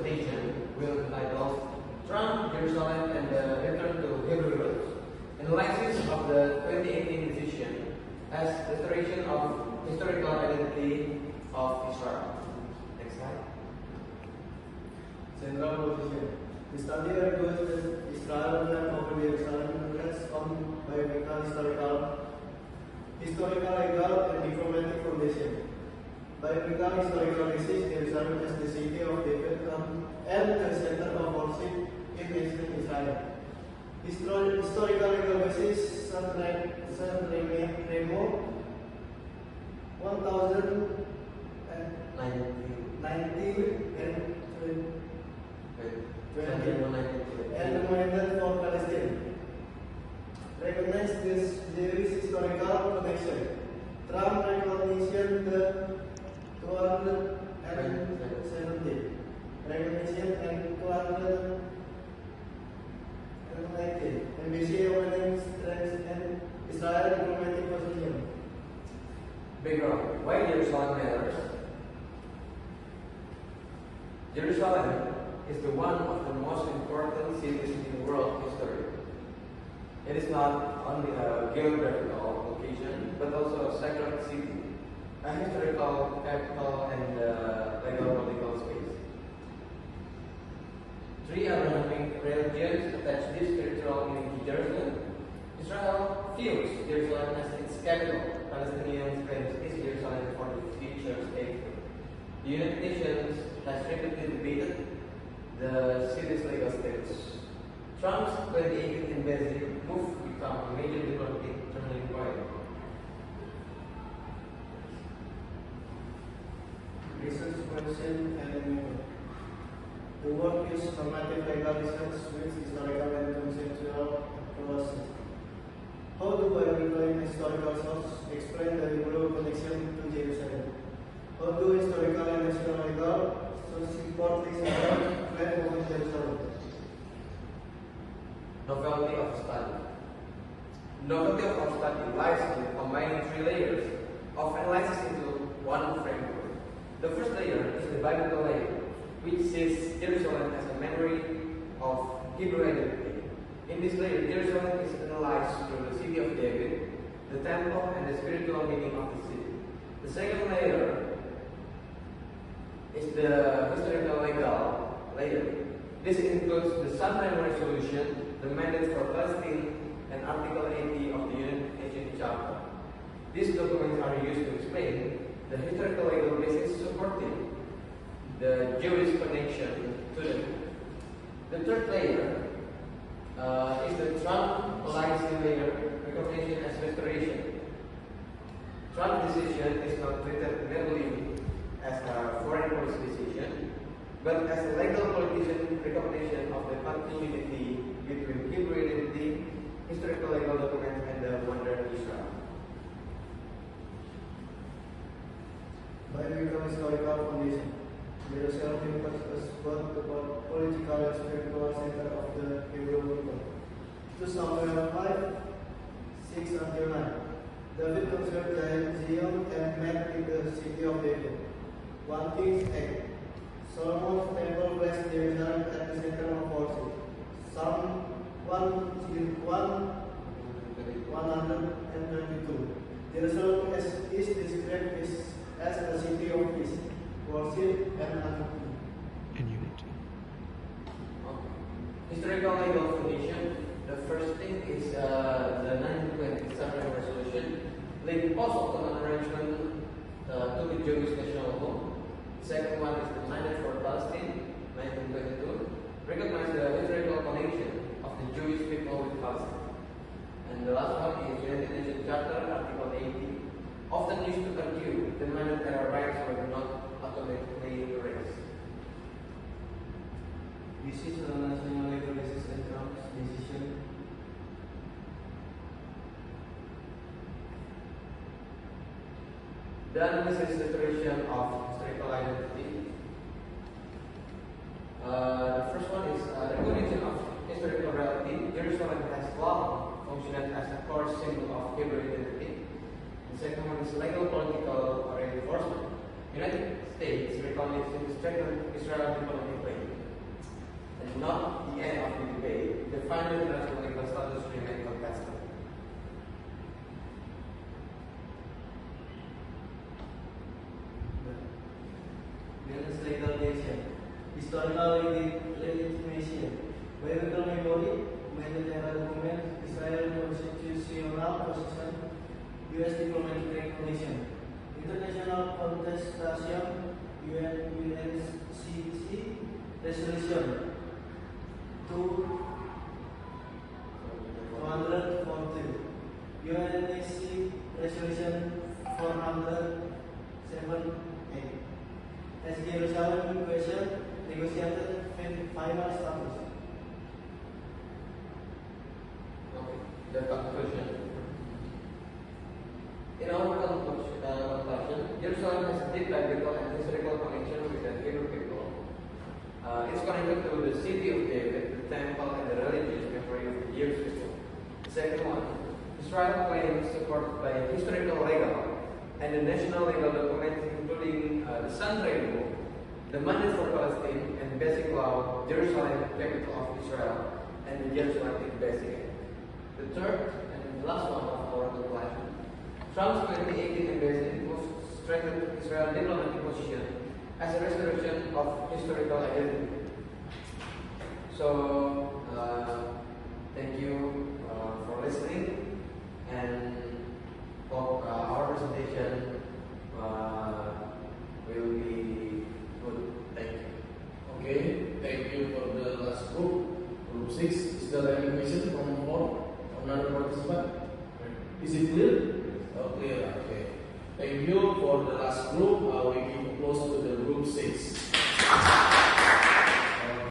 presentation will be titled Trump, Jerusalem, and the Return to Hebrew Roots, analysis of the 2018 decision as restoration of historical identity of Israel. Next slide. San Remo Resolution. The study argues that Israel and over Jerusalem rests on biblical, historical-legal, and diplomatic foundation. Biblical historical basis, Jerusalem as the city of David and the center of worship in ancient Israel. Historical legal basis, San Remo 1019 and 20, and recommended for Palestine. Recognize this Jewish historical connection. Trump recognition the 270 recognition and 290 NBC opening strength and Israel diplomatic position. Background: why Jerusalem matters? Jerusalem is the one of the most important cities in world history. It is not only a geographical location, but also a sacred city, a historical capital, and a legal political space. Three Abrahamic religions attach this spiritual meaning to Jerusalem. Israel views Jerusalem as its capital. Palestinians claim it's Jerusalem for the future state. The United Nations has repeatedly debated the city's legal status. Trump's 2018 embassy move become a major diplomatic turning point. Research question and amendment. The work is normative legal research with historical and conceptual approaches. How do biblical and historical sources explain the Hebrew connection to Jerusalem? How do historical and national legal sources support this claim of Jerusalem? Novelty of study. Novelty of our study lies in combining three layers of analysis into one framework. The first layer is the biblical layer, which sees Jerusalem as a memory of Hebrew identity. In this layer, Jerusalem is analyzed through the city of David, the temple, and the spiritual meaning of the city. The second layer is the historical-legal layer. This includes the San Remo Resolution, the mandate for Palestine, and Article 80 of the United Nations Charter. These documents are used to explain the historical legal basis supporting the Jewish connection to them. The third layer is the Trump policy layer, recognition as restoration. Trump's decision is not treated merely as a foreign policy decision, but as a legal politician recognition of the continuity between Hebrew identity, historical legal documents, and the modern Israel. Biblical historical foundation. Jerusalem was both the political and spiritual center of the Hebrew people. 2 Samuel 5, 6 until 9. David conquered Zion and met with the city of David. 1 Kings 8. Solomon's temple placed Jerusalem at the center of worship. Psalm 122. Jerusalem is described as a city of peace, worship, and unity. Historical legal foundation. The first thing is the 1920 San Remo Resolution, laying post-Ottoman arrangement to the Jewish national home. The second one is the mandate for Palestine, 1922, recognize the historical connection of the Jewish people with Palestine. And the last one is United Nations Charter, Article 80, often used to argue the mandate that our rights were not automatically erased. This is a national legal basis and Trump's decision. Then this is restoration of historical identity. The first one is recognition of historical reality. Jerusalem has long functioned as a core symbol of Hebrew identity. The second one is legal political reinforcement. United States recognition strengthened Israel diplomatically. and not the end of the debate, the final international legal status remains contested. Balance legal nation. Historical legitimation. Biological memory. Humanitarian movement. Israel constitutional position. U.S. diplomatic recognition. International contestation. UNCC resolution 242. UNCC resolution 478. As Jerusalem question negotiated final status. Okay, the conclusion. In our conclusion, Jerusalem has a deep biblical and historical connection with the Hebrew people. It's connected to the city of David, the temple, and the religious memory of the Jewish people. Second one, Israel claims support by historical-legal and the national legal documents, including the San Remo, the mandate for Palestine, and basic law, Jerusalem, capital of Israel, and the Jerusalem Basic. The third and last one of our conclusion, Trump's 2018 embassy was strengthened Israel's diplomatic position as a restoration of historical identity. So, thank you for listening, and hope our presentation will be good. Thank you. Okay, thank you for the last group. Group 6, is there any question from another participant? Is it clear? Oh, clear, okay. Thank you for the last group. We give applause to the group 6.